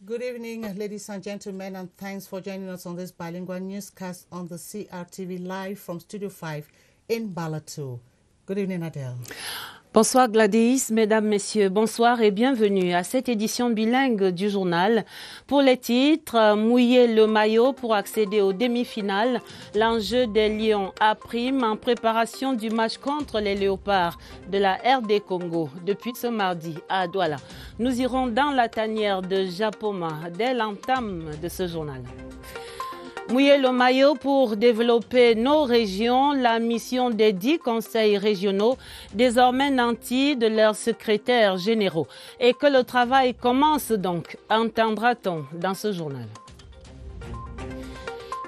Good evening, ladies and gentlemen, and thanks for joining us on this bilingual newscast on the CRTV live from Studio 5 in Balatou. Good evening, Adele. Bonsoir Gladys, mesdames, messieurs, bonsoir et bienvenue à cette édition bilingue du journal. Pour les titres, mouiller le maillot pour accéder aux demi-finales, l'enjeu des Lions A' en préparation du match contre les Léopards de la RD Congo depuis ce mardi à Douala. Nous irons dans la tanière de Japoma dès l'entame de ce journal. Mouiller le maillot pour développer nos régions, la mission des 10 conseils régionaux, désormais nantis de leurs secrétaires généraux. Et que le travail commence donc, entendra-t-on dans ce journal.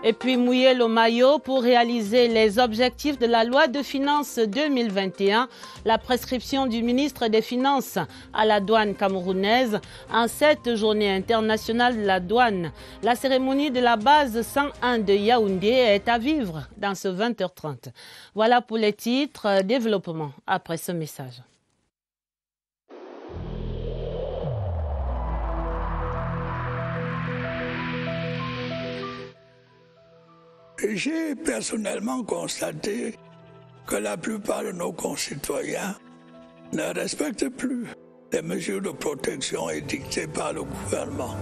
Et puis mouiller le maillot pour réaliser les objectifs de la loi de finances 2021, la prescription du ministre des Finances à la douane camerounaise en cette journée internationale de la douane. La cérémonie de la base 101 de Yaoundé est à vivre dans ce 20h30. Voilà pour les titres, développement après ce message. J'ai personnellement constaté que la plupart de nos concitoyens ne respectent plus les mesures de protection édictées par le gouvernement.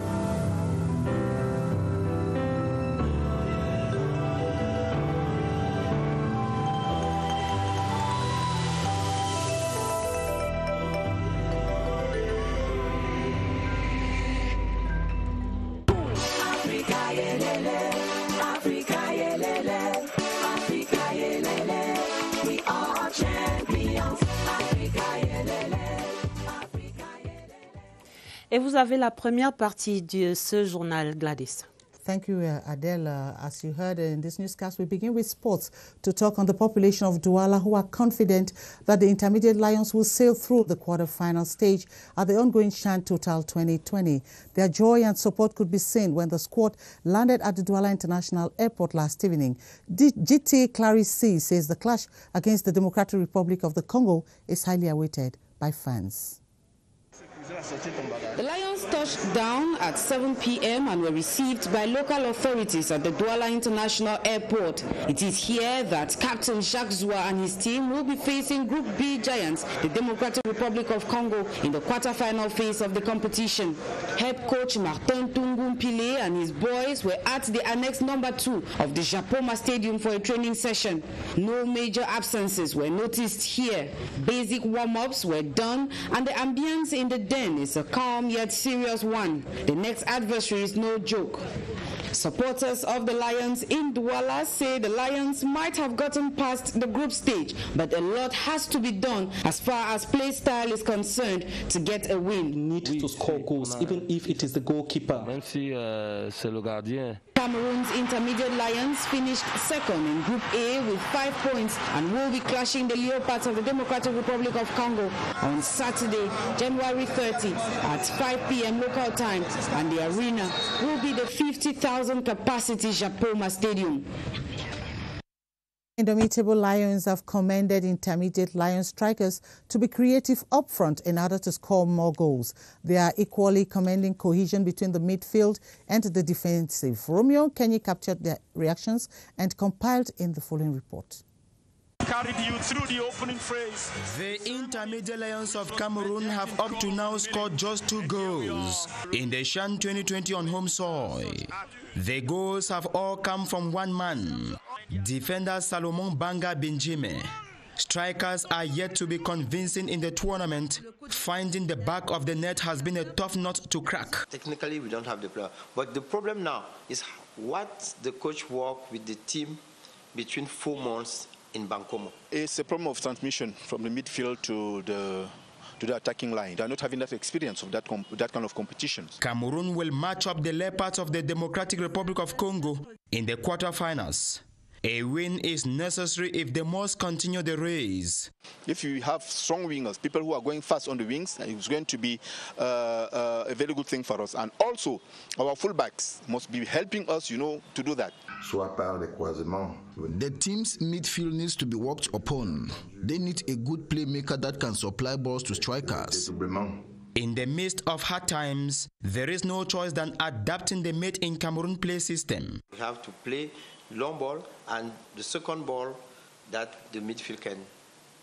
Et vous avez la première partie de ce journal, Gladys. Thank you, Adele. As you heard in this newscast, we begin with sports to talk on the population of Douala who are confident that the Intermediate Lions will sail through the quarter-final stage at the ongoing Chan Total 2020. Their joy and support could be seen when the squad landed at the Douala International Airport last evening. GT Clarisse says the clash against the Democratic Republic of the Congo is highly awaited by fans. The Lions touched down at 7 p.m. and were received by local authorities at the Douala International Airport. It is here that Captain Jacques Zoua and his team will be facing Group B giants, the Democratic Republic of Congo, in the quarter-final phase of the competition. Head coach Martin Tungumpile and his boys were at the annex number 2 of the Japoma Stadium for a training session. No major absences were noticed here. Basic warm-ups were done and the ambience in the den is a calm yet serious one. The next adversary is no joke. Supporters of the Lions in Douala say the Lions might have gotten past the group stage, but a lot has to be done as far as play style is concerned to get a win. Need to score goals, even if it is the goalkeeper. Même si c'est le gardien. Cameroon's Intermediate Lions finished second in Group A with 5 points and will be clashing the Leopards of the Democratic Republic of Congo on Saturday, January 30 at 5 p.m. local time, and the arena will be the 50,000 capacity Japoma Stadium. Indomitable Lions have commended Intermediate Lion strikers to be creative up front in order to score more goals. They are equally commending cohesion between the midfield and the defensive. Romeo Kenny captured their reactions and compiled in the following report. Carried you through the opening phrase. The Intermediate Lions of Cameroon have up to now scored just 2 goals in the Chan 2020 on home soil. The goals have all come from one man, defender Salomon Banga Benjime. Strikers are yet to be convincing in the tournament. Finding the back of the net has been a tough nut to crack. Technically, we don't have the player. But the problem now is what the coach worked with the team between 4 months in Bankomo. It's a problem of transmission from the midfield to the attacking line. They are not having that experience of that kind of competition. Cameroon will match up the Leopards of the Democratic Republic of Congo in the quarterfinals. A win is necessary if they must continue the race. If you have strong wingers, people who are going fast on the wings, it's going to be a very good thing for us. And also, our fullbacks must be helping us, to do that. The team's midfield needs to be worked upon. They need a good playmaker that can supply balls to strikers. In the midst of hard times, there is no choice than adapting the Made in Cameroon play system. We have to play long ball and the second ball that the midfield can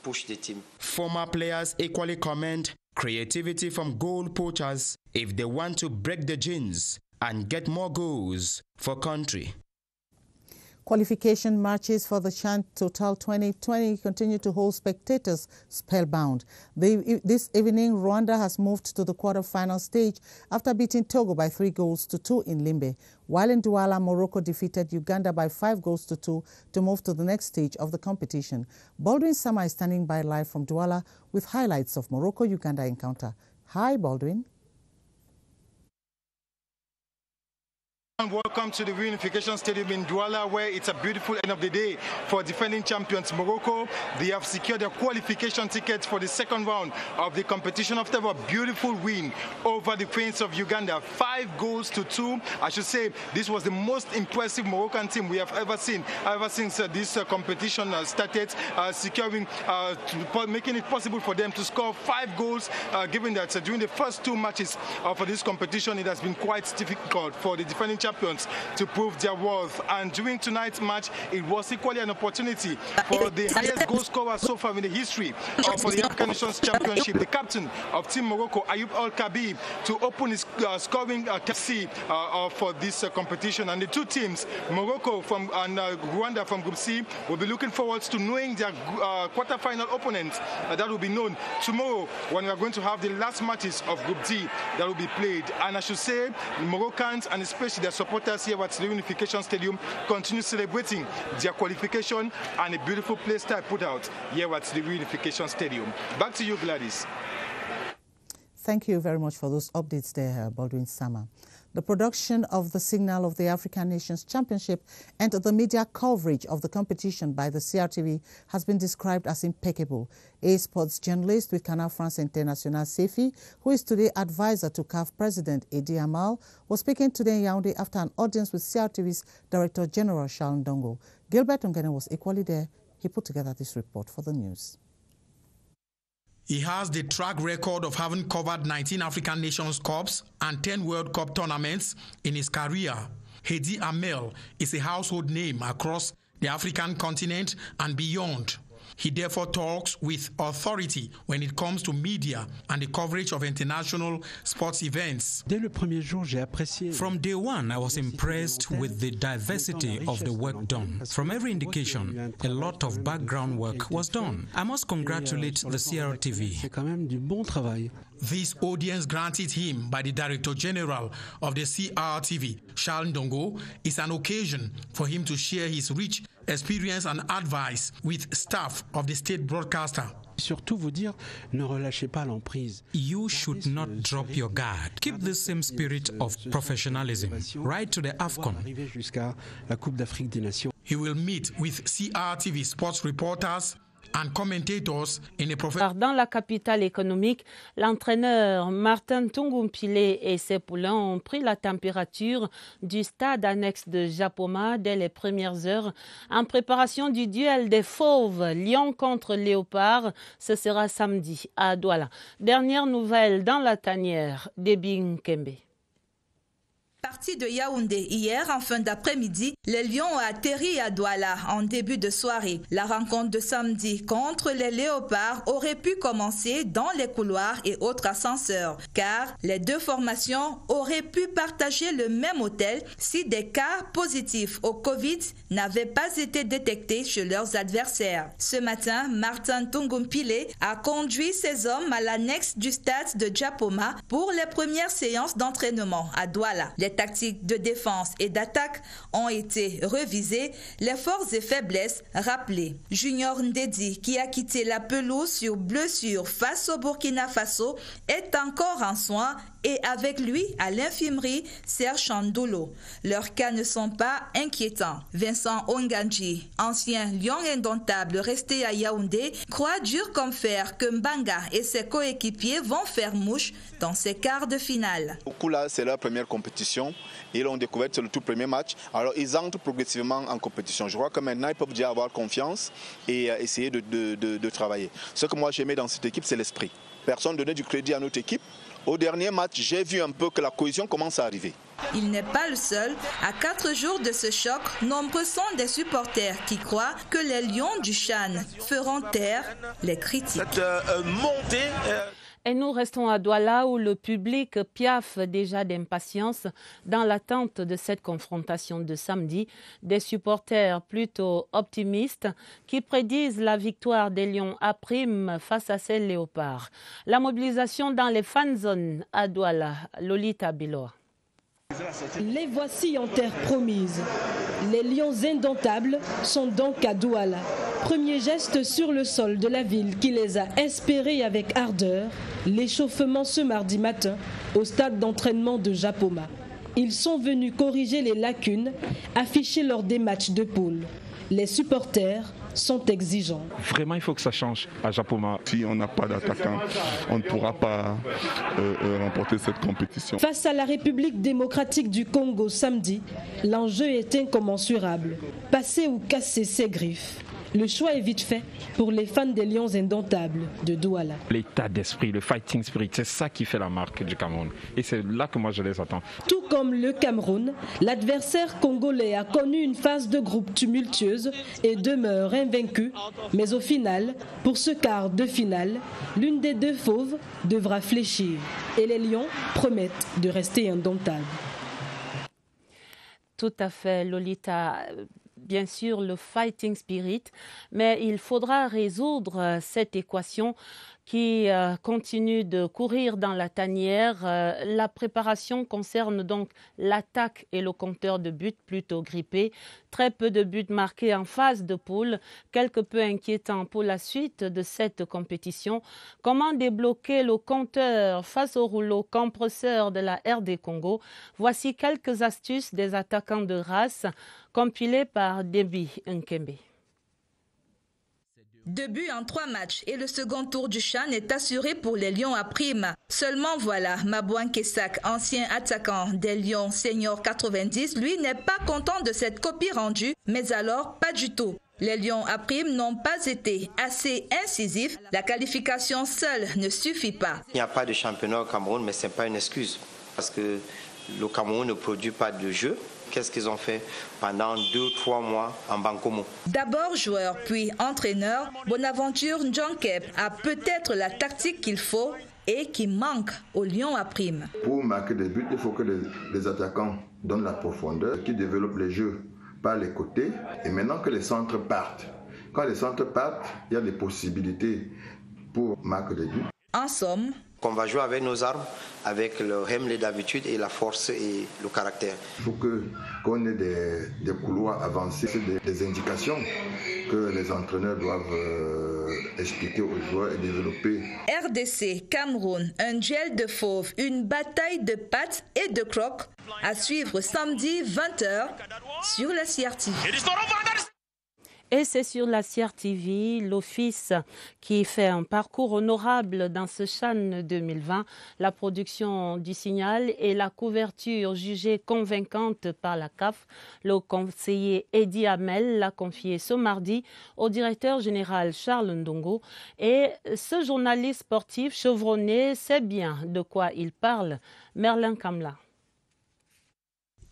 push the team. Former players equally comment creativity from goal poachers if they want to break the jinx and get more goals for country. Qualification matches for the CHAN Total 2020 continue to hold spectators spellbound. This evening, Rwanda has moved to the quarter-final stage after beating Togo by 3-2 in Limbe, while in Douala, Morocco defeated Uganda by 5-2 to move to the next stage of the competition. Baldwin Sama is standing by live from Douala with highlights of Morocco-Uganda encounter. Hi, Baldwin. And welcome to the Reunification Stadium in Douala, where it's a beautiful end of the day for defending champions Morocco. They have secured their qualification tickets for the second round of the competition after a beautiful win over the Queens of Uganda, 5-2. I should say this was the most impressive Moroccan team we have ever seen ever since this competition started, making it possible for them to score 5 goals, given that during the first 2 matches for this competition, it has been quite difficult for the defending champions to prove their worth. And during tonight's match, it was equally an opportunity for the highest goal scorer so far in the history for the African Nations Championship, the captain of Team Morocco, Ayoub Al-Kabib, to open his scoring capacity for this competition. And the two teams, Morocco and Rwanda from Group C, will be looking forward to knowing their quarter-final opponents. That will be known tomorrow when we are going to have the last matches of Group D that will be played. And I should say, the Moroccans, and especially their supporters here at the Reunification Stadium, continue celebrating their qualification and a beautiful play style put out here at the Reunification Stadium. Back to you, Gladys. Thank you very much for those updates there, Baldwin Sama. The production of the signal of the African Nations Championship and the media coverage of the competition by the CRTV has been described as impeccable. A sports journalist with Canal France International, Sefi, who is today advisor to CAF President Edi Amal, was speaking today in Yaoundé after an audience with CRTV's Director General Charles Ndongo. Gilbert Ongene was equally there. He put together this report for the news. He has the track record of having covered 19 African Nations Cups and 10 World Cup tournaments in his career. Edi Amal is a household name across the African continent and beyond. He therefore talks with authority when it comes to media and the coverage of international sports events. From day one, I was impressed with the diversity of the work done. From every indication, a lot of background work was done. I must congratulate the CRTV. This audience granted him by the Director General of the CRTV, Charles Ndongo, is an occasion for him to share his rich experience and advice with staff of the state broadcaster. You should not drop your guard. Keep the same spirit of professionalism right to the AFCON. He will meet with CRTV sports reporters and commentators in a Dans la capitale économique, l'entraîneur Martin Tungumpile et ses poulains ont pris la température du stade annexe de Japoma dès les premières heures en préparation du duel des fauves Lion contre Léopard. Ce sera samedi à Douala. Dernière nouvelle dans la tanière d'Ebing Kembe. Parti de Yaoundé hier en fin d'après-midi, les Lions ont atterri à Douala en début de soirée. La rencontre de samedi contre les Léopards aurait pu commencer dans les couloirs et autres ascenseurs, car les deux formations auraient pu partager le même hôtel si des cas positifs au Covid n'avaient pas été détectés chez leurs adversaires. Ce matin, Martin Tungumpile a conduit ses hommes à l'annexe du stade de Japoma pour les premières séances d'entraînement à Douala. Les tactiques de défense et d'attaque ont été revisées, les forces et faiblesses rappelées. Junior Ndedi, qui a quitté la pelouse sur blessure face au Burkina Faso, est encore en soins et avec lui à l'infirmerie Serge Chandolo. Leurs cas ne sont pas inquiétants. Vincent Onganji, ancien lion indomptable resté à Yaoundé, croit dur comme fer que Mbanga et ses coéquipiers vont faire mouche dans ces quarts de finale. Kula, c'est leur première compétition. Ils l'ont découvert, c'est le tout premier match. Alors ils entrent progressivement en compétition. Je crois que maintenant ils peuvent déjà avoir confiance et essayer de travailler. Ce que moi j'aimais dans cette équipe, c'est l'esprit. Personne ne donnait du crédit à notre équipe. Au dernier match, j'ai vu un peu que la cohésion commence à arriver. Il n'est pas le seul. À 4 jours de ce choc, nombreux sont des supporters qui croient que les Lions du Chan feront taire les critiques. Cette montée... Et nous restons à Douala où le public piaffe déjà d'impatience dans l'attente de cette confrontation de samedi. Des supporters plutôt optimistes qui prédisent la victoire des Lions à prime face à ces léopards. La mobilisation dans les fan zones à Douala, Lolita Biloa. Les voici en terre promise. Les Lions indomptables sont donc à Douala. Premier geste sur le sol de la ville qui les a espérés avec ardeur. L'échauffement ce mardi matin au stade d'entraînement de Japoma. Ils sont venus corriger les lacunes affichées lors des matchs de poule. Les supporters sont exigeants. Vraiment, il faut que ça change à Japoma. Si on n'a pas d'attaquant, on ne pourra pas remporter cette compétition. Face à la République démocratique du Congo samedi, l'enjeu est incommensurable. Passer ou casser ses griffes. Le choix est vite fait pour les fans des Lions indomptables de Douala. L'état d'esprit, le fighting spirit, c'est ça qui fait la marque du Cameroun. Et c'est là que moi je les attends. Tout comme le Cameroun, l'adversaire congolais a connu une phase de groupe tumultueuse et demeure invaincu. Mais au final, pour ce quart de finale, l'une des deux fauves devra fléchir. Et les Lions promettent de rester indomptables. Tout à fait, Lolita. Bien sûr, le fighting spirit, mais il faudra résoudre cette équation qui continue de courir dans la tanière. La préparation concerne donc l'attaque et le compteur de buts plutôt grippé. Très peu de buts marqués en phase de poule, quelque peu inquiétant pour la suite de cette compétition. Comment débloquer le compteur face au rouleau compresseur de la RD Congo? Voici quelques astuces des attaquants de race compilées par Debbie Nkembe. 2 buts en 3 matchs et le second tour du Chan est assuré pour les Lions à prime. Seulement voilà, Mabouan Kesak, ancien attaquant des Lions senior 90, lui n'est pas content de cette copie rendue, mais alors pas du tout. Les Lions à prime n'ont pas été assez incisifs. La qualification seule ne suffit pas. Il n'y a pas de championnat au Cameroun, mais ce n'est pas une excuse. Parce que le Cameroun ne produit pas de jeu. Qu'est-ce qu'ils ont fait pendant 2-3 mois en Bankomo? D'abord joueur, puis entraîneur, Bonaventure Ndjonkep a peut-être la tactique qu'il faut et qui manque aux Lions à prime. Pour marquer des buts, il faut que les attaquants donnent la profondeur, qu'ils développent les jeux par les côtés et maintenant que les centres partent. Quand les centres partent, il y a des possibilités pour marquer des buts. En somme, qu'on va jouer avec nos armes, avec le Hemley d'habitude et la force et le caractère. Il faut qu'on ait des couloirs avancés, des indications que les entraîneurs doivent expliquer aux joueurs et développer. RDC, Cameroun, un duel de fauves, une bataille de pattes et de crocs à suivre samedi 20h sur la CRTV. Et c'est sur la CRTV, l'Office qui fait un parcours honorable dans ce Chan 2020. La production du signal et la couverture jugée convaincante par la CAF. Le conseiller Eddie Hamel l'a confié ce mardi au directeur général Charles Ndongo. Et ce journaliste sportif chevronné sait bien de quoi il parle. Merlin Kamla.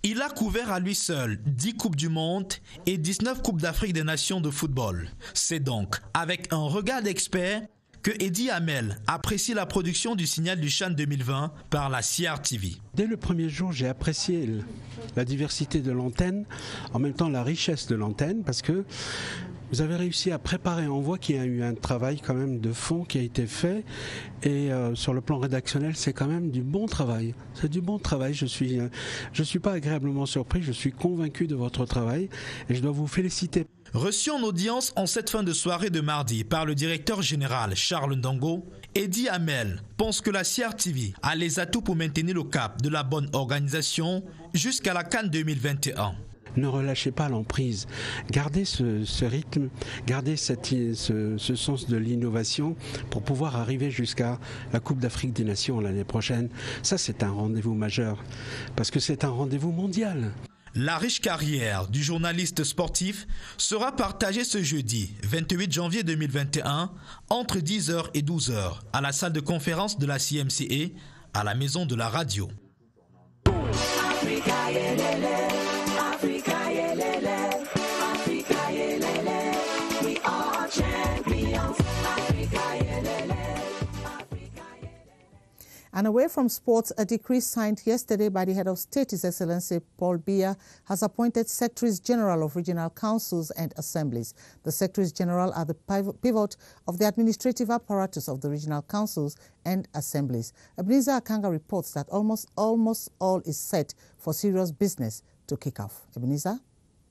Il a couvert à lui seul 10 Coupes du Monde et 19 Coupes d'Afrique des Nations de football. C'est donc avec un regard d'expert que Eddie Hamel apprécie la production du signal du Chan 2020 par la CRTV. Dès le premier jour, j'ai apprécié la diversité de l'antenne, en même temps la richesse de l'antenne, parce que vous avez réussi à préparer. On voit qu'il y a eu un travail quand même de fond qui a été fait et sur le plan rédactionnel, c'est quand même du bon travail. C'est du bon travail. Je suis pas agréablement surpris. Je suis convaincu de votre travail et je dois vous féliciter. Reçu en audience en cette fin de soirée de mardi par le directeur général Charles Ndongo, Eddie Hamel pense que la CRTV a les atouts pour maintenir le cap de la bonne organisation jusqu'à la CAN 2021. Ne relâchez pas l'emprise. Gardez ce rythme, gardez ce sens de l'innovation pour pouvoir arriver jusqu'à la Coupe d'Afrique des Nations l'année prochaine. Ça, c'est un rendez-vous majeur parce que c'est un rendez-vous mondial. La riche carrière du journaliste sportif sera partagée ce jeudi 28 janvier 2021 entre 10h et 12h à la salle de conférence de la CMCA à la maison de la radio. Africa, yelele, Africa, yelele, Africa, yelele, we are champions. Africa, yelele. And away from sports, a decree signed yesterday by the head of state, His Excellency Paul Biya, has appointed Secretaries General of regional councils and assemblies. The Secretaries General are the pivot of the administrative apparatus of the regional councils and assemblies. Ebenezer Akanga reports that almost all is set for serious business to kick off. Ebenezer?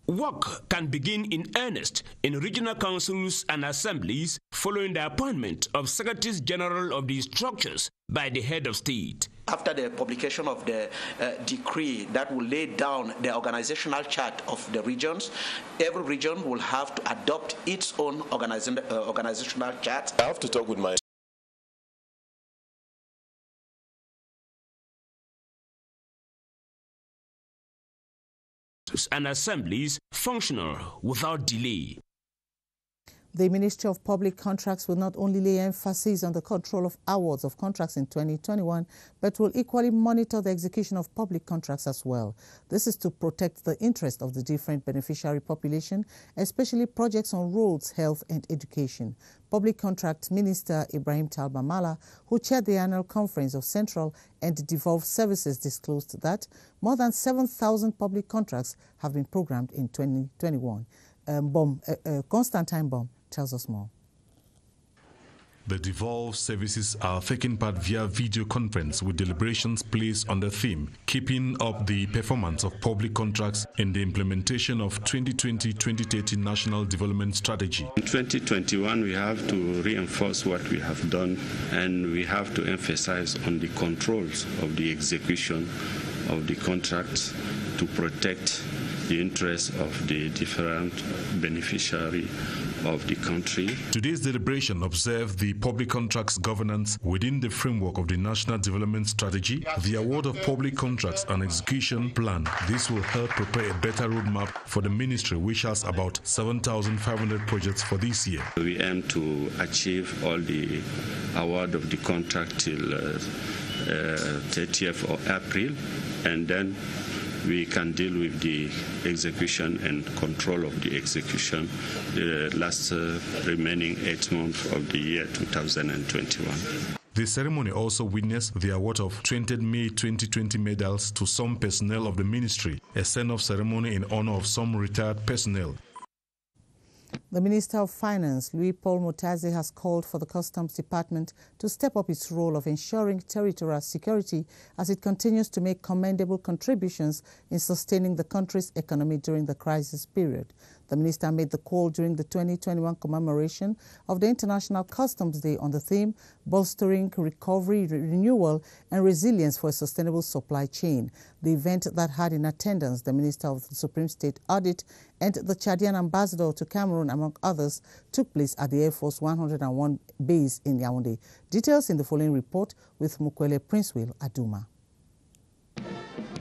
Work can begin in earnest in regional councils and assemblies following the appointment of Secretaries General of these structures by the head of state. After the publication of the decree that will lay down the organizational chart of the regions, every region will have to adopt its own organizational chart. I have to talk with my and assemblies functional without delay. The Ministry of Public Contracts will not only lay emphasis on the control of awards of contracts in 2021, but will equally monitor the execution of public contracts as well. This is to protect the interest of the different beneficiary population, especially projects on roads, health and education. Public Contract Minister Ibrahim Talba Mala, who chaired the annual conference of Central and Devolved Services, disclosed that more than 7,000 public contracts have been programmed in 2021. Constantine Baum tells us more. The devolved services are taking part via video conference with deliberations placed on the theme, keeping up the performance of public contracts in the implementation of 2020-2030 National Development Strategy. In 2021, we have to reinforce what we have done, and we have to emphasize on the controls of the execution of the contracts to protect the interests of the different beneficiaries of the country. Today's deliberation observed the public contracts governance within the framework of the National Development Strategy, the award of public contracts and execution plan. This will help prepare a better roadmap for the ministry, which has about 7,500 projects for this year. We aim to achieve all the award of the contract till 30th of April, and then we can deal with the execution and control of the execution the last remaining 8 months of the year 2021. The ceremony also witnessed the award of 20th May 2020 medals to some personnel of the ministry, a send-off ceremony in honor of some retired personnel. The Minister of Finance, Louis Paul Motaze, has called for the Customs Department to step up its role of ensuring territorial security as it continues to make commendable contributions in sustaining the country's economy during the crisis period. The minister made the call during the 2021 commemoration of the International Customs Day on the theme, Bolstering Recovery, Renewal and Resilience for a Sustainable Supply Chain. The event that had in attendance the Minister of the Supreme State Audit and the Chadian Ambassador to Cameroon, among others, took place at the Air Force 101 base in Yaoundé. Details in the following report with Mukwele Princewill Aduma.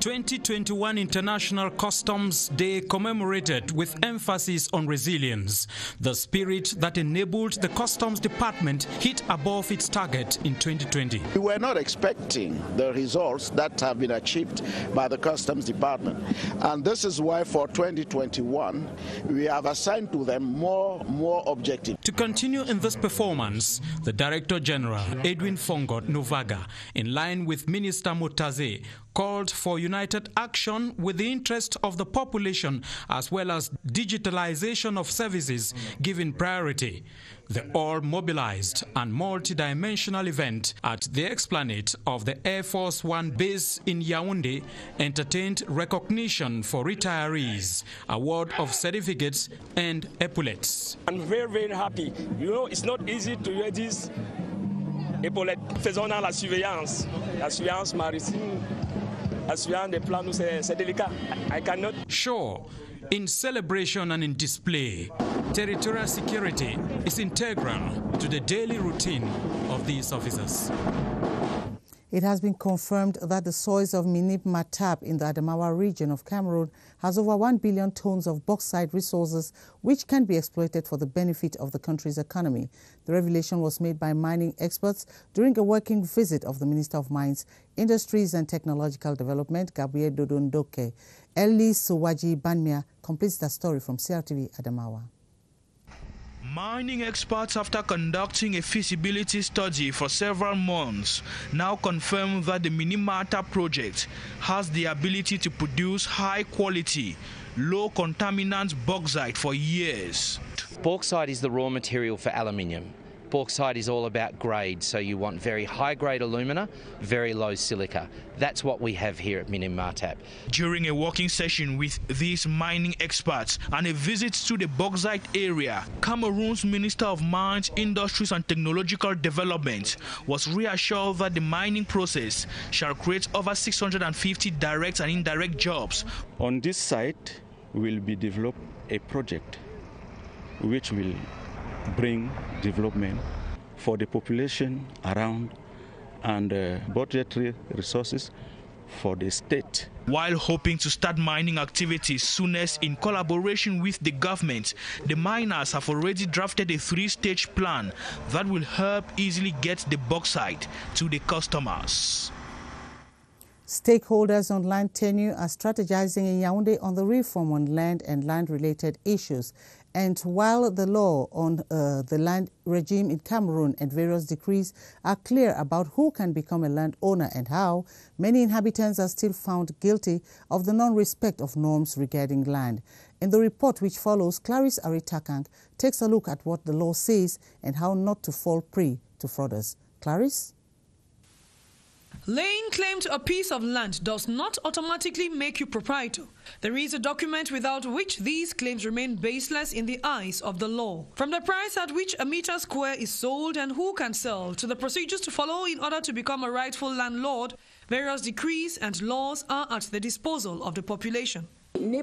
2021 International Customs Day commemorated with emphasis on resilience. The spirit that enabled the Customs Department hit above its target in 2020. We were not expecting the results that have been achieved by the Customs Department. And this is why for 2021, we have assigned to them more objectives. To continue in this performance, the Director General, Edwin Fongot Novaga, in line with Minister Motaze, called for united action with the interest of the population as well as digitalization of services given priority. The all-mobilized and multi-dimensional event at the Esplanade of the Air Force One base in Yaoundé entertained recognition for retirees, award of certificates and epaulettes. I'm very, very happy. You know, it's not easy to wear this épaulette. Faisons la surveillance maritime. I cannot. Sure, in celebration and in display, territorial security is integral to the daily routine of these officers. It has been confirmed that the soils of Minip Matap in the Adamawa region of Cameroon has over 1 billion tons of bauxite resources which can be exploited for the benefit of the country's economy. The revelation was made by mining experts during a working visit of the Minister of Mines, Industries and Technological Development, Gabriel Dodondoke. Ellie Suwaji Banmia completes the story from CRTV Adamawa. Mining experts, after conducting a feasibility study for several months, now confirm that the Minimata project has the ability to produce high-quality, low-contaminant bauxite for years. Bauxite is the raw material for aluminium. Bauxite is all about grade, so you want very high-grade alumina, very low silica. That's what we have here at Minimata. During a working session with these mining experts and a visit to the bauxite area, Cameroon's Minister of Mines, Industries and Technological Development was reassured that the mining process shall create over 650 direct and indirect jobs. On this site will be developed a project which will bring development for the population around and budgetary resources for the state. While hoping to start mining activities soonest in collaboration with the government, the miners have already drafted a 3-stage plan that will help easily get the bauxite to the customers. Stakeholders on land tenure are strategizing in Yaoundé on the reform on land and land-related issues. And while the law on the land regime in Cameroon and various decrees are clear about who can become a landowner and how, many inhabitants are still found guilty of the non-respect of norms regarding land. In the report which follows, Clarice Aritakang takes a look at what the law says and how not to fall prey to frauders. Clarice? Laying claim to a piece of land does not automatically make you proprietor. There is a document without which these claims remain baseless in the eyes of the law. From the price at which a meter square is sold and who can sell, to the procedures to follow in order to become a rightful landlord, various decrees and laws are at the disposal of the population. The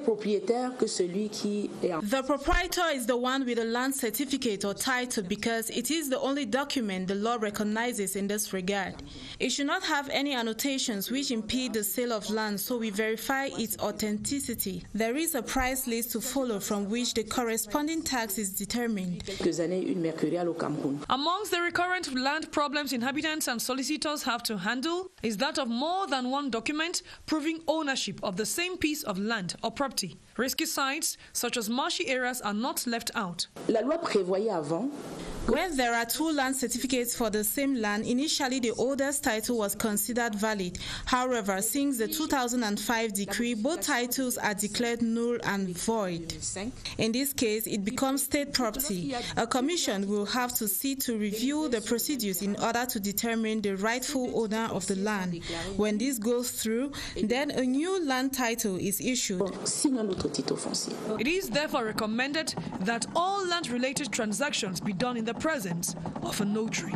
proprietor is the one with a land certificate or title because it is the only document the law recognizes in this regard. It should not have any annotations which impede the sale of land, so we verify its authenticity. There is a price list to follow from which the corresponding tax is determined. Amongst the recurrent land problems inhabitants and solicitors have to handle is that of more than one document proving ownership of the same piece of land or property. Risky sites, such as marshy areas, are not left out. When there are 2 land certificates for the same land, initially the holder's title was considered valid. However, since the 2005 decree, both titles are declared null and void. In this case, it becomes state property. A commission will have to see to review the procedures in order to determine the rightful owner of the land. When this goes through, then a new land title is issued. It is therefore recommended that all land-related transactions be done in the presence of a notary.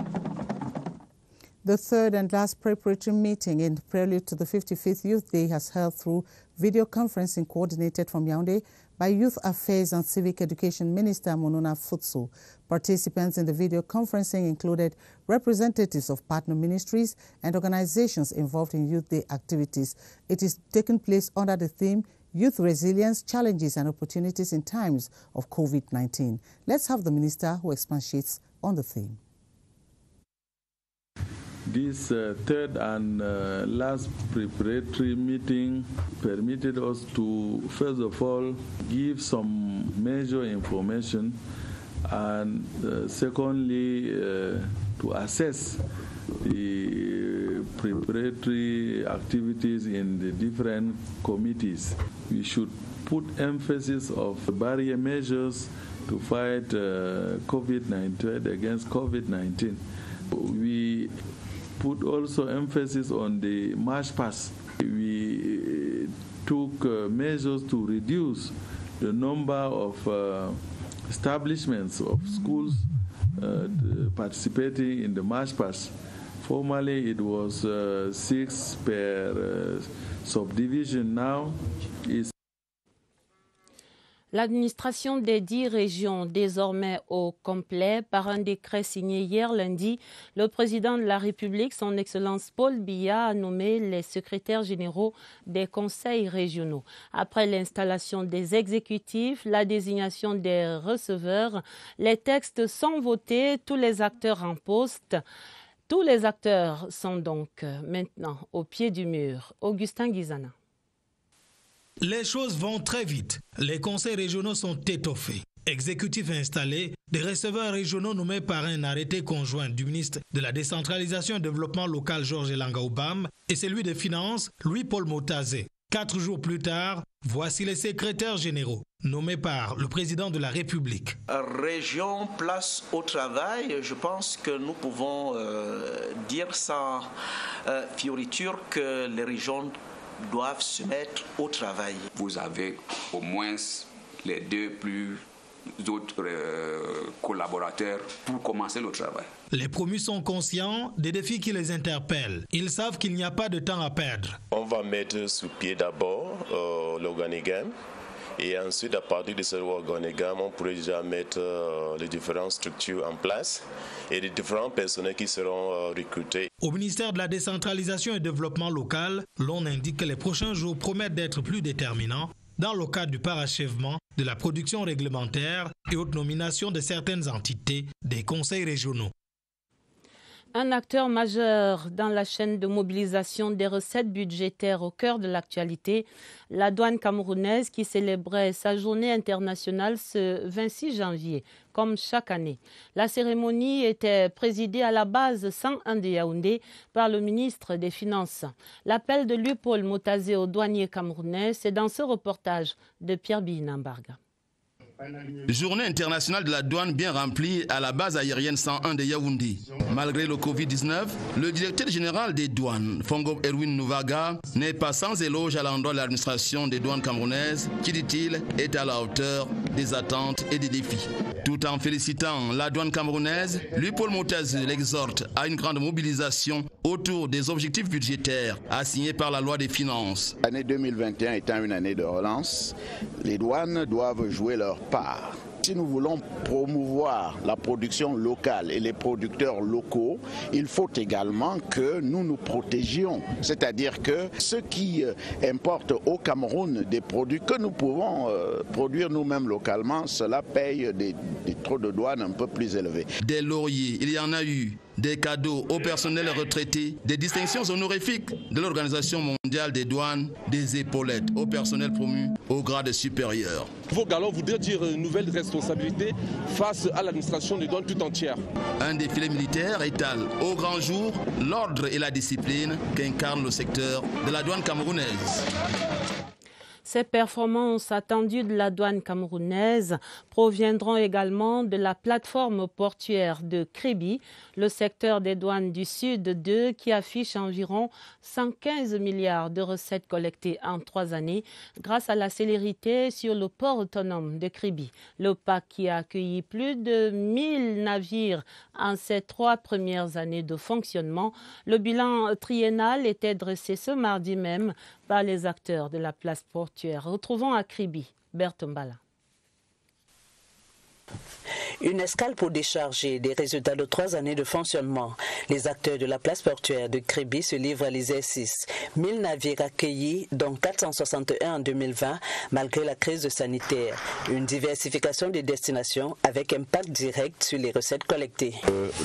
The third and last preparatory meeting in prelude to the 55th Youth Day has held through video conferencing coordinated from Yaoundé by Youth Affairs and Civic Education Minister Monona Futsu. Participants in the video conferencing included representatives of partner ministries and organizations involved in Youth Day activities. It is taking place under the theme Youth Resilience, Challenges and Opportunities in Times of COVID-19. Let's have the minister who expatiates on the theme. This third and last preparatory meeting permitted us to, first of all, give some major information and secondly, to assess the preparatory activities in the different committees. We should put emphasis of barrier measures to fight COVID-19, against COVID-19. We put also emphasis on the march past. We took measures to reduce the number of establishments of schools participating in the march past. Formerly it was 6 per subdivision, now is L'administration des 10 régions, désormais au complet, par un décret signé hier lundi, le président de la République, son Excellence Paul Biya, a nommé les secrétaires généraux des conseils régionaux. Après l'installation des exécutifs, la désignation des receveurs, les textes sont votés, tous les acteurs en poste. Tous les acteurs sont donc maintenant au pied du mur. Augustin Guizana. Les choses vont très vite. Les conseils régionaux sont étoffés. Exécutifs installés, des receveurs régionaux nommés par un arrêté conjoint du ministre de la Décentralisation et Développement local Georges Elanga Obam et celui des Finances Louis-Paul Motazé. 4 jours plus tard, voici les secrétaires généraux nommés par le président de la République. Région, place au travail, je pense que nous pouvons dire sans fioriture que les régions doivent se mettre au travail. Vous avez au moins les 2 plus autres collaborateurs pour commencer le travail. Les promus sont conscients des défis qui les interpellent. Ils savent qu'il n'y a pas de temps à perdre. On va mettre sous pied d'abord l'organigramme. Et ensuite, à partir de cet organigramme, on pourrait déjà mettre les différentes structures en place et les différents personnels qui seront recrutés. Au ministère de la Décentralisation et Développement local, l'on indique que les prochains jours promettent d'être plus déterminants dans le cadre du parachèvement de la production réglementaire et haute nomination de certaines entités des conseils régionaux. Un acteur majeur dans la chaîne de mobilisation des recettes budgétaires au cœur de l'actualité, la douane camerounaise qui célébrait sa journée internationale ce 26 janvier, comme chaque année. La cérémonie était présidée à la base 101 de Yaoundé par le ministre des Finances. L'appel de Louis-Paul Motazé aux douaniers camerounais, c'est dans ce reportage de Pierre Binambarga. Journée internationale de la douane bien remplie à la base aérienne 101 de Yaoundé. Malgré le Covid-19, le directeur général des douanes, Fongo Edwin Novaga, n'est pas sans éloge à l'endroit de l'administration des douanes camerounaises qui, dit-il, est à la hauteur des attentes et des défis. Tout en félicitant la douane camerounaise, Louis-Paul Motazé l'exhorte à une grande mobilisation autour des objectifs budgétaires assignés par la loi des finances. L'année 2021 étant une année de relance, les douanes doivent jouer leur part. Si nous voulons promouvoir la production locale et les producteurs locaux, il faut également que nous nous protégions. C'est-à-dire que ceux qui importent au Cameroun des produits que nous pouvons produire nous-mêmes localement, cela paye des taux de douane un peu plus élevés. Des lauriers, il y en a eu. Des cadeaux au personnel retraité, des distinctions honorifiques de l'Organisation mondiale des douanes, des épaulettes au personnel promu au grade supérieur. Vos galons voudraient dire une nouvelle responsabilité face à l'administration des douanes tout entière. Un défilé militaire étale au grand jour l'ordre et la discipline qu'incarne le secteur de la douane camerounaise. Ces performances attendues de la douane camerounaise proviendront également de la plateforme portuaire de Kribi, le secteur des douanes du Sud 2 qui affiche environ 115 milliards de recettes collectées en 3 années grâce à la célérité sur le port autonome de Kribi. Le PAC qui a accueilli plus de 1000 navires en ces 3 premières années de fonctionnement. Le bilan triennal était dressé ce mardi même par les acteurs de la place portuaire. Retrouvons à Kribi, Bertombala. Une escale pour décharger des résultats de 3 années de fonctionnement. Les acteurs de la place portuaire de Kribi se livrent à l'exercice. 1000 navires accueillis, dont 461 en 2020, malgré la crise sanitaire. Une diversification des destinations avec impact direct sur les recettes collectées.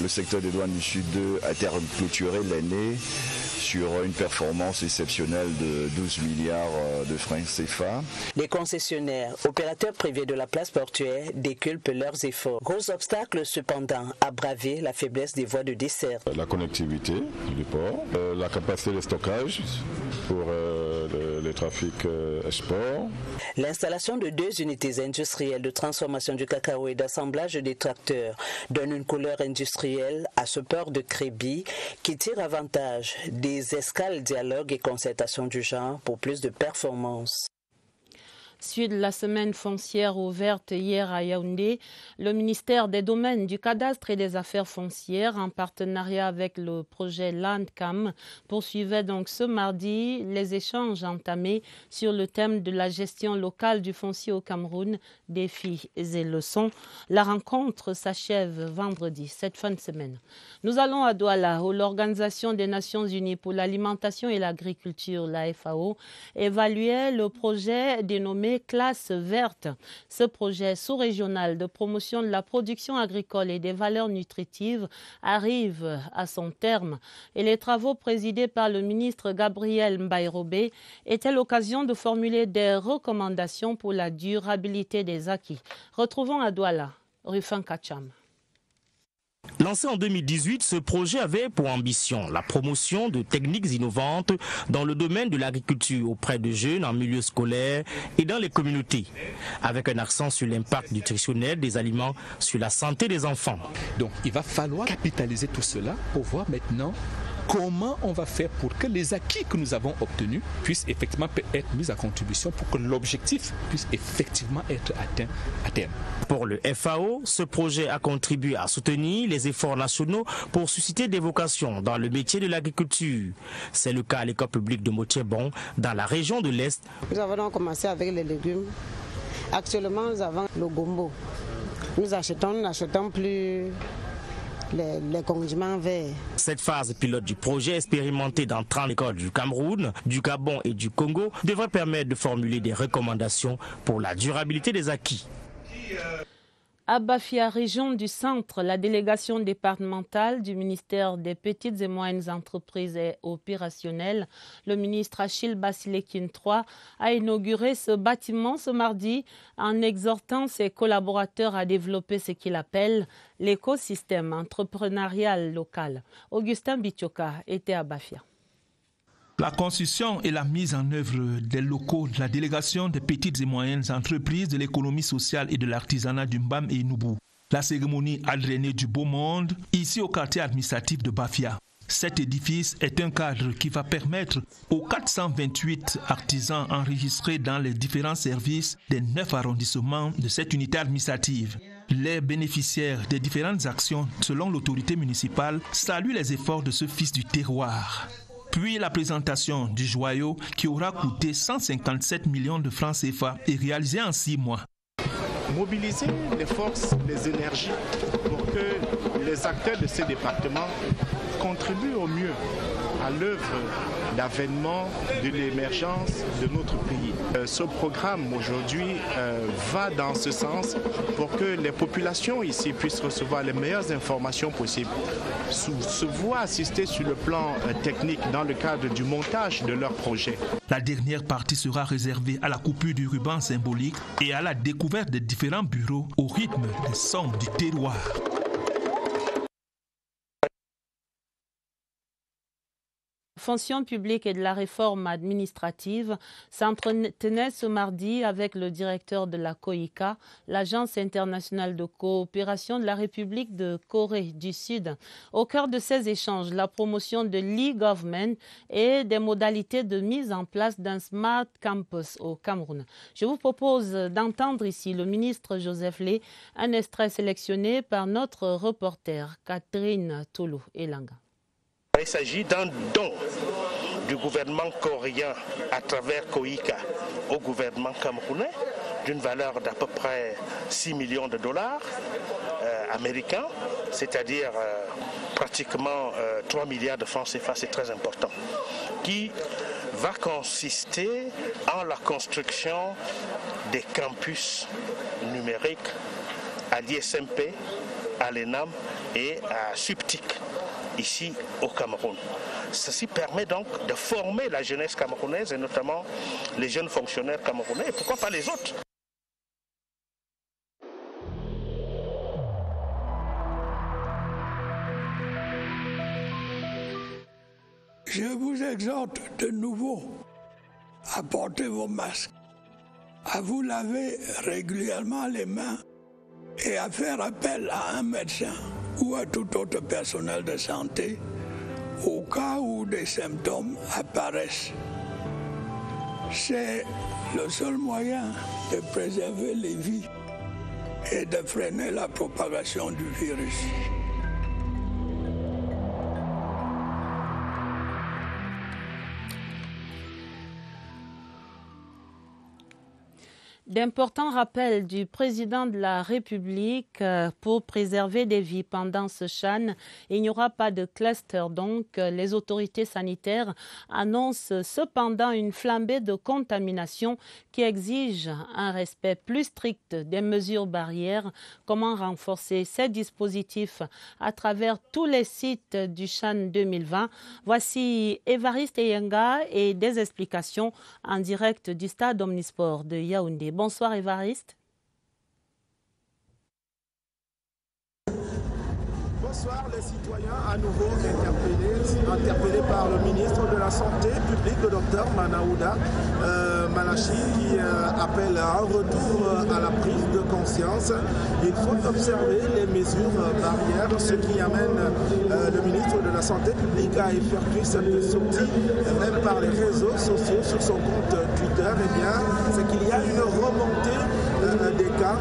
Le secteur des douanes du Sud 2 a été clôturé l'année sur une performance exceptionnelle de 12 milliards de francs CFA. Les concessionnaires, opérateurs privés de la place portuaire, déculpent leurs efforts. Gros obstacle cependant à braver la faiblesse des voies de dessert. La connectivité du port, la capacité de stockage pour les trafics export. L'installation de 2 unités industrielles de transformation du cacao et d'assemblage des tracteurs donne une couleur industrielle à ce port de Kribi qui tire avantage des escales, dialogues et concertations du genre pour plus de performances. Suite de la semaine foncière ouverte hier à Yaoundé, le ministère des Domaines, du Cadastre et des Affaires foncières, en partenariat avec le projet Landcam, poursuivait donc ce mardi les échanges entamés sur le thème de la gestion locale du foncier au Cameroun, défis et leçons. La rencontre s'achève vendredi, cette fin de semaine. Nous allons à Douala, où l'Organisation des Nations Unies pour l'alimentation et l'agriculture, la FAO, évaluait le projet dénommé Classe verte. Ce projet sous-régional de promotion de la production agricole et des valeurs nutritives arrive à son terme et les travaux présidés par le ministre Gabriel Mbaye-Robé étaient l'occasion de formuler des recommandations pour la durabilité des acquis. Retrouvons à Douala, Rufin Kacham. Lancé en 2018, ce projet avait pour ambition la promotion de techniques innovantes dans le domaine de l'agriculture auprès de jeunes en milieu scolaire et dans les communautés, avec un accent sur l'impact nutritionnel des aliments sur la santé des enfants. Donc il va falloir capitaliser tout cela pour voir maintenant comment on va faire pour que les acquis que nous avons obtenus puissent effectivement être mis à contribution pour que l'objectif puisse effectivement être atteint à terme. Pour le FAO, ce projet a contribué à soutenir les efforts nationaux pour susciter des vocations dans le métier de l'agriculture. C'est le cas à l'école publique de Motiebon, dans la région de l'Est. Nous avons donc commencé avec les légumes. Actuellement, nous avons le gombo. Nous n'achetons plus les condiments verts. Cette phase pilote du projet expérimenté dans 30 écoles du Cameroun, du Gabon et du Congo devrait permettre de formuler des recommandations pour la durabilité des acquis. À Bafia, région du centre, la délégation départementale du ministère des Petites et Moyennes Entreprises est opérationnelle. Le ministre Achille Basilekin III a inauguré ce bâtiment ce mardi en exhortant ses collaborateurs à développer ce qu'il appelle l'écosystème entrepreneurial local. Augustin Bitioka était à Bafia. La construction et la mise en œuvre des locaux de la délégation des petites et moyennes entreprises de l'économie sociale et de l'artisanat du Mbam et Noubou. La cérémonie a drainé du beau monde ici au quartier administratif de Bafia. Cet édifice est un cadre qui va permettre aux 428 artisans enregistrés dans les différents services des 9 arrondissements de cette unité administrative. Les bénéficiaires des différentes actions, selon l'autorité municipale, saluent les efforts de ce fils du terroir. Puis la présentation du joyau qui aura coûté 157 millions de francs CFA et réalisé en 6 mois. Mobiliser les forces, les énergies pour que les acteurs de ces départements contribuent au mieux à l'œuvre d'avènement de l'émergence de notre pays. Ce programme aujourd'hui va dans ce sens pour que les populations ici puissent recevoir les meilleures informations possibles, se voient assister sur le plan technique dans le cadre du montage de leurs projets. La dernière partie sera réservée à la coupure du ruban symbolique et à la découverte des différents bureaux au rythme des sons du terroir. Fonction publique et de la réforme administrative s'entretenait ce mardi avec le directeur de la COICA, l'Agence internationale de coopération de la République de Corée du Sud. Au cœur de ces échanges, la promotion de l'e-government et des modalités de mise en place d'un Smart Campus au Cameroun. Je vous propose d'entendre ici le ministre Joseph Lé, un extrait sélectionné par notre reporter Catherine Toulou-Elanga. Il s'agit d'un don du gouvernement coréen à travers COICA au gouvernement camerounais d'une valeur d'à peu près 6 millions de dollars américains, c'est-à-dire pratiquement 3 milliards de francs CFA, c'est très important, qui va consister en la construction des campus numériques à l'ISMP, à l'ENAM et à SUPTIC, ici au Cameroun. Ceci permet donc de former la jeunesse camerounaise et notamment les jeunes fonctionnaires camerounais et pourquoi pas les autres. Je vous exhorte de nouveau à porter vos masques, à vous laver régulièrement les mains et à faire appel à un médecin ou à tout autre personnel de santé au cas où des symptômes apparaissent. C'est le seul moyen de préserver les vies et de freiner la propagation du virus. D'importants rappels du président de la République pour préserver des vies pendant ce CHAN. Il n'y aura pas de cluster, donc les autorités sanitaires annoncent cependant une flambée de contamination qui exige un respect plus strict des mesures barrières. Comment renforcer ces dispositifs à travers tous les sites du CHAN 2020? Voici Évariste Eyenga et des explications en direct du stade Omnisport de Yaoundé. Bonsoir Évariste. Bonsoir les citoyens, à nouveau interpellés par le ministre de la Santé publique, le docteur Manaouda Malachi, qui appelle à un retour à la prise de conscience. Il faut observer les mesures barrières, ce qui amène le ministre de la Santé publique à effectuer cette sortie, même par les réseaux sociaux, sur son compte Twitter. Eh bien, c'est qu'il y a une remontée des cas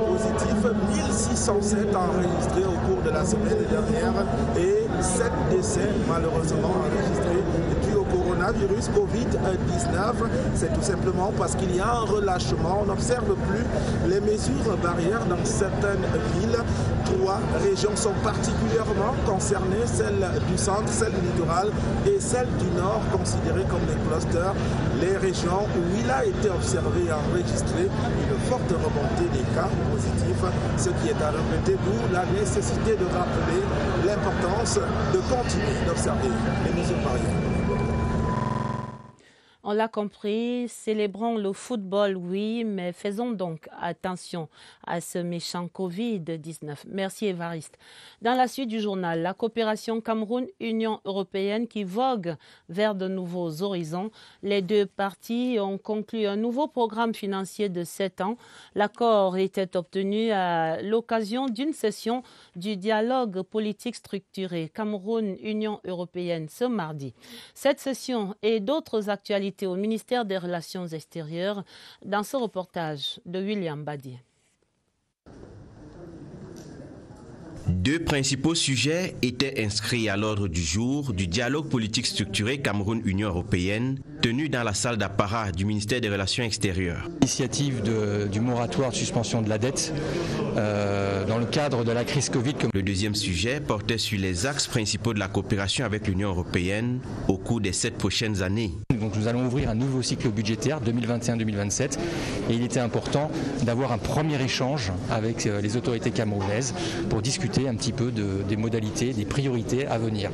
positifs, 1607 enregistrés au cours de la semaine dernière et 7 décès malheureusement enregistrés dus au coronavirus Covid-19. C'est tout simplement parce qu'il y a un relâchement. On n'observe plus les mesures barrières dans certaines villes. 3 régions sont particulièrement concernées, celle du centre, celle du littoral et celle du nord, considérées comme des clusters. Les régions où il a été observé et enregistré une forte remontée des cas positifs, ce qui est à regretter, d'où la nécessité de rappeler l'importance de continuer d'observer les mesures barrières. On l'a compris, célébrons le football, oui, mais faisons donc attention à ce méchant Covid-19. Merci Évariste. Dans la suite du journal, la coopération Cameroun-Union européenne qui vogue vers de nouveaux horizons. Les deux parties ont conclu un nouveau programme financier de 7 ans. L'accord était obtenu à l'occasion d'une session du dialogue politique structuré Cameroun-Union européenne ce mardi. Cette session et d'autres actualités au ministère des Relations extérieures dans ce reportage de William Badi. Deux principaux sujets étaient inscrits à l'ordre du jour du dialogue politique structuré Cameroun-Union européenne tenu dans la salle d'apparat du ministère des Relations extérieures. L'initiative du moratoire de suspension de la dette dans le cadre de la crise Covid. Le deuxième sujet portait sur les axes principaux de la coopération avec l'Union européenne au cours des 7 prochaines années. Donc nous allons ouvrir un nouveau cycle budgétaire 2021-2027 et il était important d'avoir un premier échange avec les autorités camerounaises pour discuter un petit peu des modalités, des priorités à venir.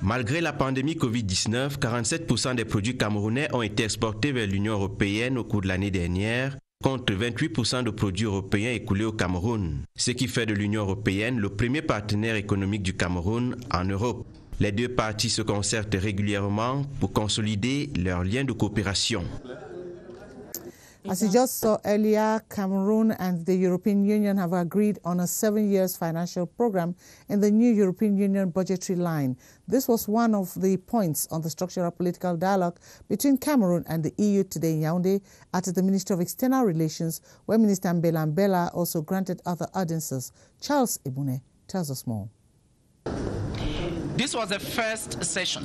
Malgré la pandémie Covid-19, 47% des produits camerounais ont été exportés vers l'Union européenne au cours de l'année dernière, contre 28% de produits européens écoulés au Cameroun, ce qui fait de l'Union européenne le premier partenaire économique du Cameroun en Europe. Les deux parties se concertent régulièrement pour consolider leurs liens de coopération. As you just saw earlier, Cameroon and the European Union have agreed on a 7-year financial program in the new European Union budgetary line. This was one of the points on the structural political dialogue between Cameroon and the EU today in Yaoundé at the Ministry of External Relations, where Minister Mbela Mbela also granted other audiences. Charles Ibune tells us more. This was the first session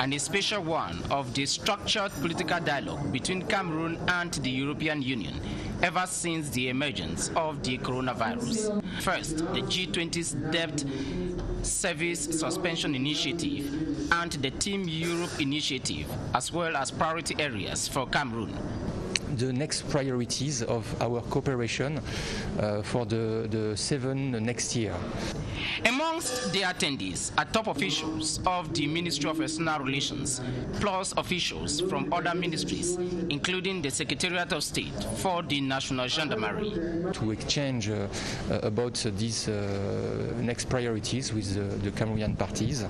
and a special one of the structured political dialogue between Cameroon and the European Union ever since the emergence of the coronavirus. First, the G20's debt service suspension initiative and the Team Europe initiative, as well as priority areas for Cameroon. The next priorities of our cooperation for the 7 next year. Amongst the attendees are top officials of the Ministry of External Relations, plus officials from other ministries, including the Secretariat of State for the National Gendarmerie. To exchange about these next priorities with the Cameroonian parties.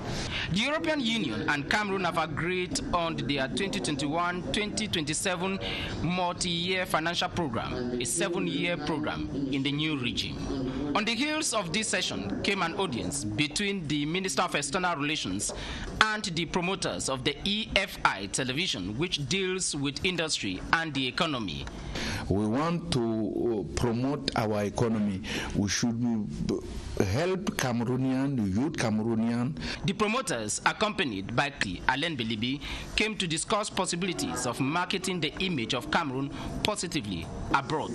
The European Union and Cameroon have agreed on their 2021-2027 multi-year financial program, a 7-year program in the new regime. On the heels of this session came an audience between the Minister of External Relations and the promoters of the EFI television, which deals with industry and the economy. We want to promote our economy. We should help Cameroonian, the youth Cameroonian. The promoters, accompanied by Alain Belibi, came to discuss possibilities of marketing the image of Cameroon positively abroad.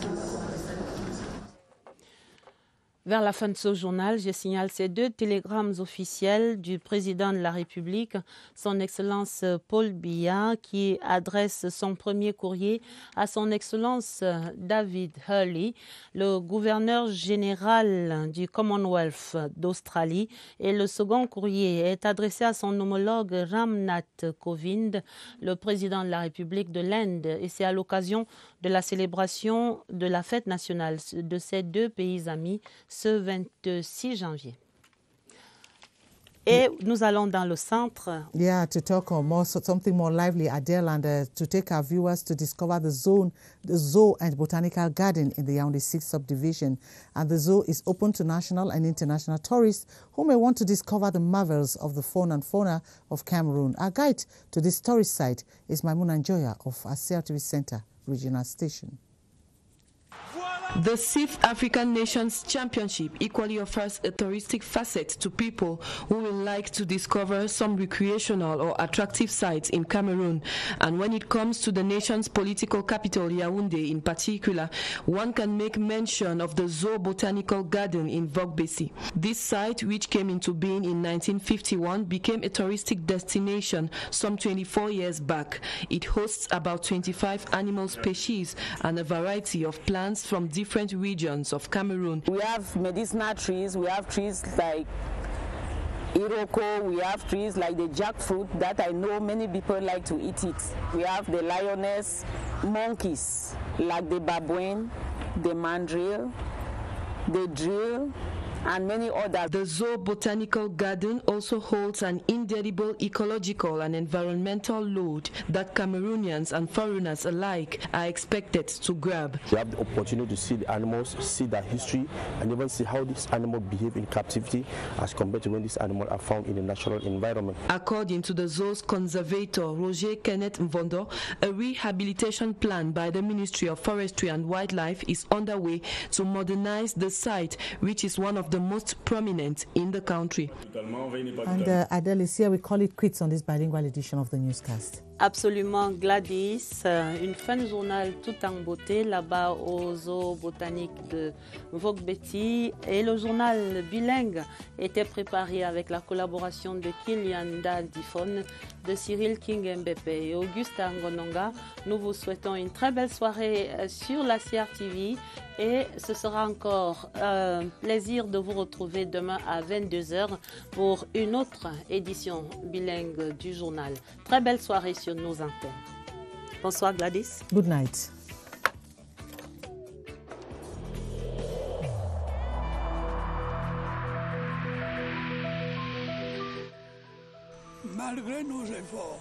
Vers la fin de ce journal, je signale ces deux télégrammes officiels du président de la République, son Excellence Paul Biya, qui adresse son premier courrier à son Excellence David Hurley, le gouverneur général du Commonwealth d'Australie, et le second courrier est adressé à son homologue Ramnath Kovind, le président de la République de l'Inde, et c'est à l'occasion de la célébration de la fête nationale de ces deux pays amis ce 26 janvier. Et nous allons dans le centre. Yeah, to talk on something more lively, Adele, and to take our viewers to discover the zoo and botanical garden in the Yaoundé 6 subdivision. And the zoo is open to national and international tourists who may want to discover the marvels of the fauna and fauna of Cameroon. Our guide to this tourist site is Maimouna Njoya of Asia TV Center Regional Station. The 6th African Nations Championship equally offers a touristic facet to people who will like to discover some recreational or attractive sites in Cameroon. And when it comes to the nation's political capital, Yaoundé in particular, one can make mention of the Zoo Botanical Garden in Vogbessi. This site, which came into being in 1951, became a touristic destination some 24 years back. It hosts about 25 animal species and a variety of plants from different regions of Cameroon. We have medicinal trees, we have trees like Iroko, we have trees like the jackfruit that I know many people like to eat it. We have the lioness, monkeys like the baboon, the mandrill, the drill, and many others. The Zoo Botanical Garden also holds an indelible ecological and environmental load that Cameroonians and foreigners alike are expected to grab. You have the opportunity to see the animals, see their history, and even see how these animals behave in captivity as compared to when these animals are found in the natural environment. According to the zoo's conservator, Roger Kenneth Mvondo, a rehabilitation plan by the Ministry of Forestry and Wildlife is underway to modernize the site, which is one of the most prominent in the country. And Adele is here. We call it quits on this bilingual edition of the newscast. Absolument, Gladys. Une fin de journal tout en beauté là-bas au zoo botanique de Vogbeti. Et le journal bilingue était préparé avec la collaboration de Kylian Difon, de Cyril King Mbepe et Auguste Angononga. Nous vous souhaitons une très belle soirée sur la CRTV et ce sera encore un plaisir de vous retrouver demain à 22h pour une autre édition bilingue du journal. Très belle soirée sur nos antennes. Bonsoir Gladys. Good night. Malgré nos efforts,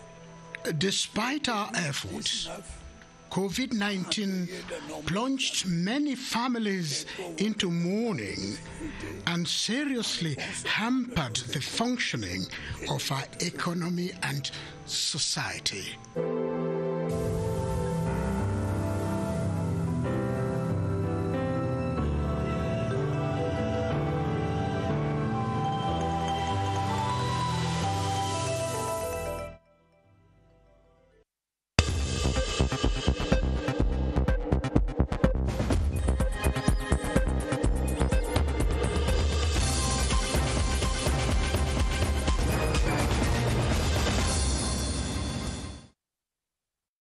despite our efforts, COVID-19 plunged many families into mourning and seriously hampered the functioning of our economy and society.